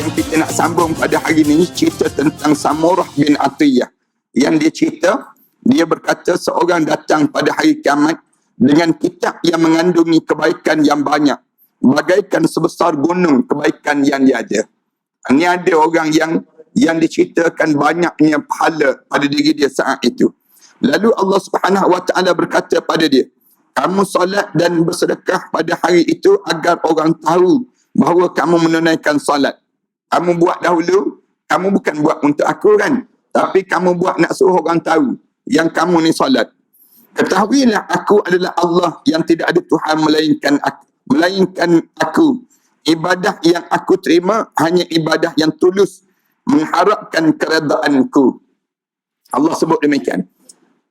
yang kita nak sambung pada hari ini cerita tentang Samurah bin Atiyah. Yang dia cerita, dia berkata seorang datang pada hari kiamat dengan kitab yang mengandungi kebaikan yang banyak, bagaikan sebesar gunung kebaikan yang dia ada. Ini ada orang yang diceritakan banyaknya pahala pada diri dia saat itu. Lalu Allah Subhanahu Wa Taala berkata pada dia, kamu solat dan bersedekah pada hari itu agar orang tahu bahawa kamu menunaikan solat. Kamu buat dahulu, kamu bukan buat untuk aku kan, tapi kamu buat nak suruh orang tahu yang kamu ni solat. Ketahuilah aku adalah Allah yang tidak ada Tuhan melainkan aku. Ibadah yang aku terima hanya ibadah yang tulus, mengharapkan keredaanku. Allah sebut demikian.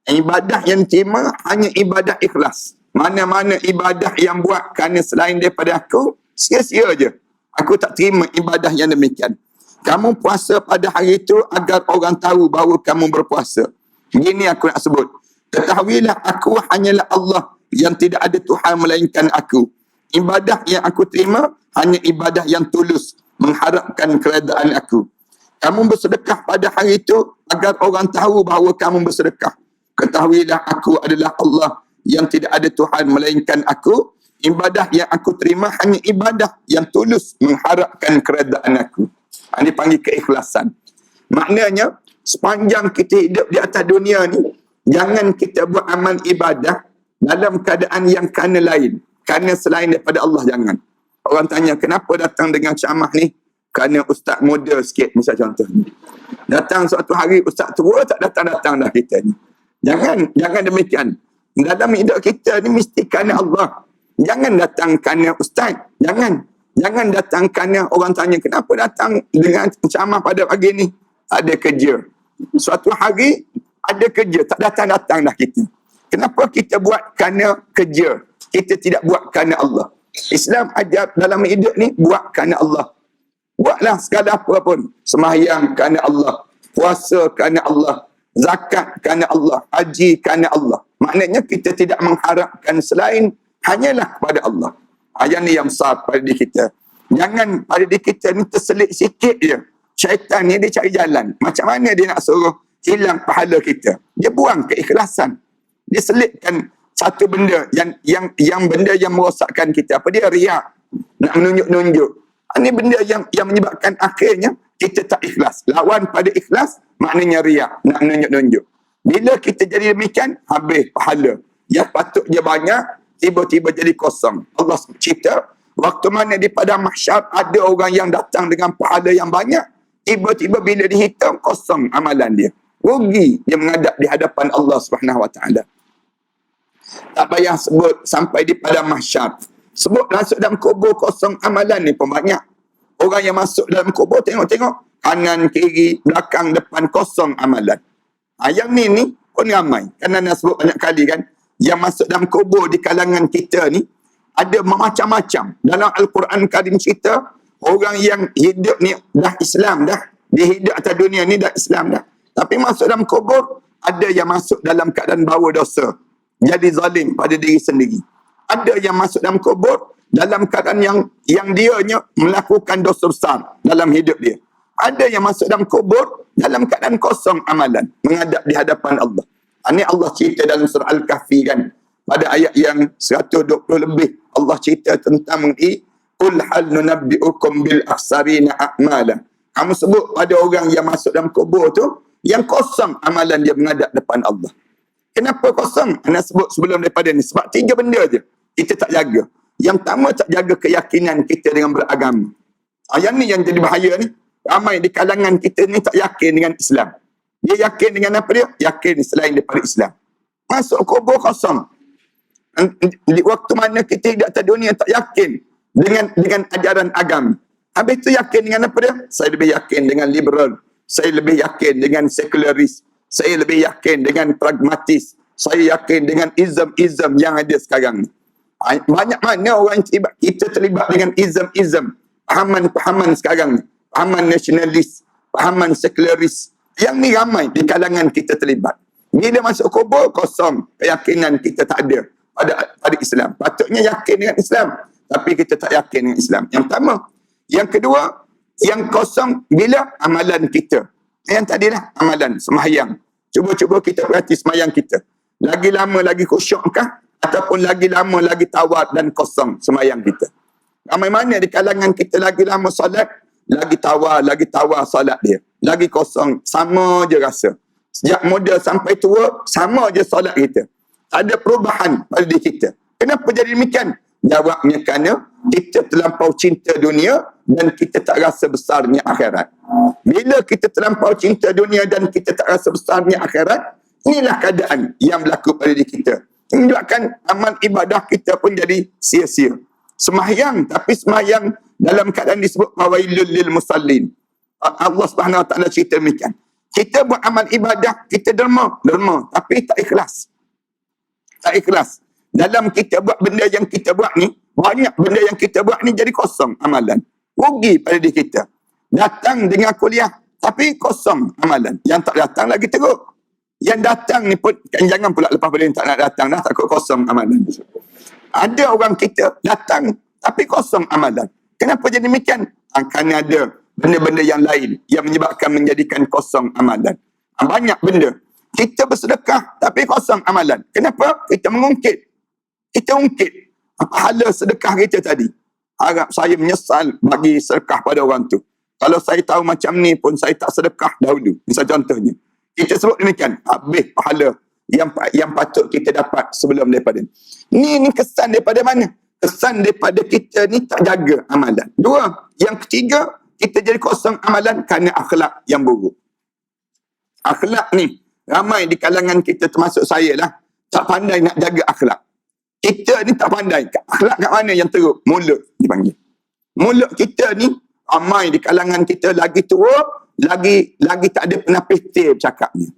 Ibadah yang terima hanya ibadah ikhlas. Mana-mana ibadah yang buat kerana selain daripada aku, sia-sia je. Aku tak terima ibadah yang demikian. Kamu puasa pada hari itu agar orang tahu bahawa kamu berpuasa. Begini aku nak sebut. Ketahuilah aku hanyalah Allah yang tidak ada Tuhan melainkan aku. Ibadah yang aku terima hanya ibadah yang tulus, mengharapkan keredaan aku. Kamu bersedekah pada hari itu agar orang tahu bahawa kamu bersedekah. Ketahuilah aku adalah Allah yang tidak ada Tuhan melainkan aku. Ibadah yang aku terima hanya ibadah yang tulus, mengharapkan keredaan aku. Ini panggil keikhlasan. Maknanya, sepanjang kita hidup di atas dunia ni, jangan kita buat amal ibadah dalam keadaan yang kerana lain. Kerana selain daripada Allah, jangan. Orang tanya, kenapa datang dengan ceramah ni? Kerana ustaz muda sikit, misal contohnya. Datang suatu hari, ustaz tua tak datang-datang dah kita ni. Jangan demikian. Dalam hidup kita ni mesti kerana Allah. Jangan datang kerana ustaz. Jangan datang kerana orang tanya, kenapa datang dengan ceramah pada pagi ni? Ada kerja. Suatu hari, ada kerja. Tak datang-datang dah kita. Kenapa kita buat kerana kerja? Kita tidak buat kerana Allah. Islam ajar dalam hidup ni, buat kerana Allah. Buatlah segala apa pun. Sembahyang kerana Allah. Puasa kerana Allah. Zakat kerana Allah. Haji kerana Allah. Maknanya kita tidak mengharapkan selain hanyalah kepada Allah. Yang ni yang besar pada diri kita. Jangan pada diri kita ni terselit sikit je. Syaitan ni dia cari jalan. Macam mana dia nak suruh hilang pahala kita? Dia buang keikhlasan. Dia selitkan satu benda yang benda yang merosakkan kita. Apa dia? Riak. Nak menunjuk-nunjuk. Ini benda yang menyebabkan akhirnya kita tak ikhlas. Lawan pada ikhlas maknanya riak. Nak menunjuk-nunjuk. Bila kita jadi demikian, habis pahala. Yang patutnya banyak, tiba-tiba jadi kosong. Allah cerita, waktu mana di padang mahsyar ada orang yang datang dengan pahala yang banyak, tiba-tiba bila dihitung, kosong amalan dia. Rugi dia menghadap di hadapan Allah SWT. Tak payah sebut sampai di padang mahsyar. Sebut masuk dalam kubur, kosong amalan ni pun banyak. Orang yang masuk dalam kubur, tengok-tengok. Kanan, kiri, belakang, depan, kosong amalan. Yang ni pun ramai. Kan Anda sebut banyak kali kan. Yang masuk dalam kubur di kalangan kita ni, ada macam-macam. Dalam Al-Quran Karim cerita, orang yang hidup ni dah Islam dah. Dia hidup atas dunia ni dah Islam dah. Tapi masuk dalam kubur, ada yang masuk dalam keadaan bawa dosa. Jadi zalim pada diri sendiri. Ada yang masuk dalam kubur, dalam keadaan yang dianya melakukan dosa besar dalam hidup dia. Ada yang masuk dalam kubur, dalam keadaan kosong amalan. Menghadap di hadapan Allah. Ini Allah cerita dalam surah Al-Kahfi kan. Pada ayat yang 120 lebih. Allah cerita tentang mengenai Qul hal nunabbi'ukum bil akhsarina a'mala. Kamu sebut pada orang yang masuk dalam kubur tu, yang kosong amalan dia menghadap depan Allah. Kenapa kosong? Anda sebut sebelum daripada ni. Sebab 3 benda je. Kita tak jaga. Yang pertama, tak jaga keyakinan kita dengan beragama. Yang ni yang jadi bahaya ni. Ramai di kalangan kita ni tak yakin dengan Islam. Dia yakin dengan apa dia? Yakin selain daripada Islam. Masuk kubur kosong. Di waktu mana kita hidup atas dunia tak yakin dengan ajaran agama. Habis tu yakin dengan apa dia? Saya lebih yakin dengan liberal. Saya lebih yakin dengan sekularis. Saya lebih yakin dengan pragmatis. Saya yakin dengan ism yang ada sekarang ni. Banyak mana orang kita terlibat dengan ism. Pahaman sekarang ni. Pahaman nasionalis, pahaman sekularis. Yang ni ramai di kalangan kita terlibat. Bila masuk kubur, kosong. Keyakinan kita tak ada pada Islam. Patutnya yakin dengan Islam. Tapi kita tak yakin dengan Islam. Yang pertama. Yang kedua, Yang kosong bila amalan kita. Yang tadilah amalan sembahyang. Cuba-cuba kita perhati sembahyang kita. Lagi lama lagi khusyukkah? Ataupun lagi lama lagi tawar dan kosong sembahyang kita. Ramai mana di kalangan kita lagi lama solat, lagi tawar solat dia. Lagi kosong, sama je rasa. Sejak muda sampai tua, sama je solat kita. Tak ada perubahan pada diri kita. Kenapa jadi demikian? Jawabnya kerana kita terlampau cinta dunia dan kita tak rasa besarnya akhirat. Bila kita terlampau cinta dunia dan kita tak rasa besarnya akhirat, inilah keadaan yang berlaku pada diri kita. Menyebabkan amal ibadah kita pun jadi sia-sia. Sembahyang, tapi sembahyang dalam keadaan disebut fawailul lil musallin. Allah Subhanahu Wa Taala cerita demikian. Kita buat amal ibadah, kita derma, tapi tak ikhlas. Tak ikhlas. Dalam kita buat benda yang kita buat ni, banyak benda yang kita buat ni jadi kosong amalan. Rugi pada diri kita. Datang dengan kuliah, tapi kosong amalan. Yang tak datang lagi teruk. Yang datang ni pun, jangan pula lepas pada yang tak nak datang dah, takut kosong amalan. Ada orang kita datang, tapi kosong amalan. Kenapa jadi demikian? Kerana ada benda-benda yang lain yang menyebabkan menjadikan kosong amalan. Banyak benda. Kita bersedekah, tapi kosong amalan. Kenapa? Kita mengungkit. Kita ungkit pahala sedekah kita tadi. Harap saya menyesal bagi sedekah pada orang tu. Kalau saya tahu macam ni pun saya tak sedekah dahulu. Misal contohnya. Kita sebut demikian. Habis pahala yang patut kita dapat sebelum daripada ni. Ni kesan daripada mana? Kesan daripada kita ni tak jaga amalan. Dua. Yang ketiga, kita jadi kosong amalan kerana akhlak yang buruk. Akhlak ni, ramai di kalangan kita termasuk saya lah, tak pandai nak jaga akhlak. Kita ni tak pandai. Akhlak kat mana yang teruk? Mulut dipanggil. Mulut kita ni, ramai di kalangan kita lagi tua, lagi tak ada penapis tir cakapnya.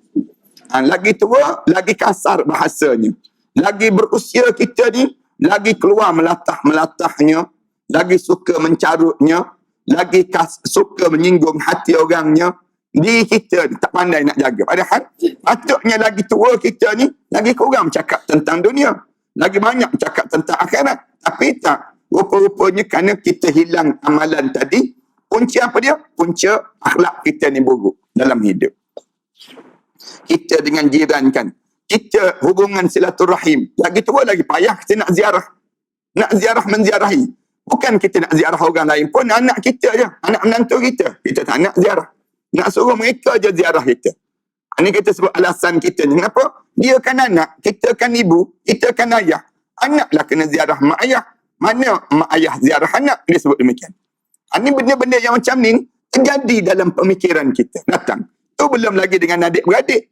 Lagi tua, lagi kasar bahasanya. Lagi berusia kita ni, lagi keluar melatah-melatahnya, lagi suka mencarutnya, lagi suka menyinggung hati orangnya. Diri kita ni tak pandai nak jaga. Padahal, patutnya lagi tua kita ni, lagi kurang cakap tentang dunia. Lagi banyak cakap tentang akhirat. Tapi tak. Rupa-rupanya kerana kita hilang amalan tadi, punca apa dia? Punca akhlak kita ni buruk dalam hidup. Kita dengan jiran kan. Kita hubungan silaturahim. Lagi tua lagi payah kita nak ziarah. Nak ziarah menziarahi. Bukan kita nak ziarah orang lain pun, anak kita je. Anak menantu kita. Kita tak nak ziarah. Nak suruh mereka je ziarah kita. Ini kita sebut alasan kita ni. Kenapa? Dia kan anak, kita kan ibu, kita kan ayah. Anaklah kena ziarah mak ayah. Mana mak ayah ziarah anak? Dia sebut demikian. Ini benda-benda yang macam ni terjadi dalam pemikiran kita. Datang. Tu belum lagi dengan adik-beradik.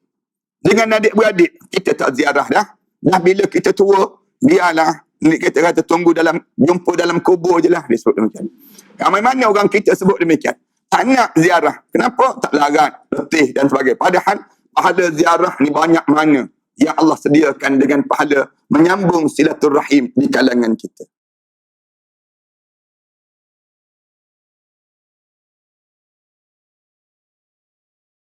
Dengan adik-beradik, kita tak ziarah dah. Dah bila kita tua, biarlah. Kita kata jumpa dalam kubur je lah. Dia sebut demikian. Ramai mana orang kita sebut demikian. Tak nak ziarah. Kenapa? Tak larat, letih dan sebagainya. Padahal pahala ziarah ni banyak mana yang Allah sediakan dengan pahala menyambung silaturahim di kalangan kita.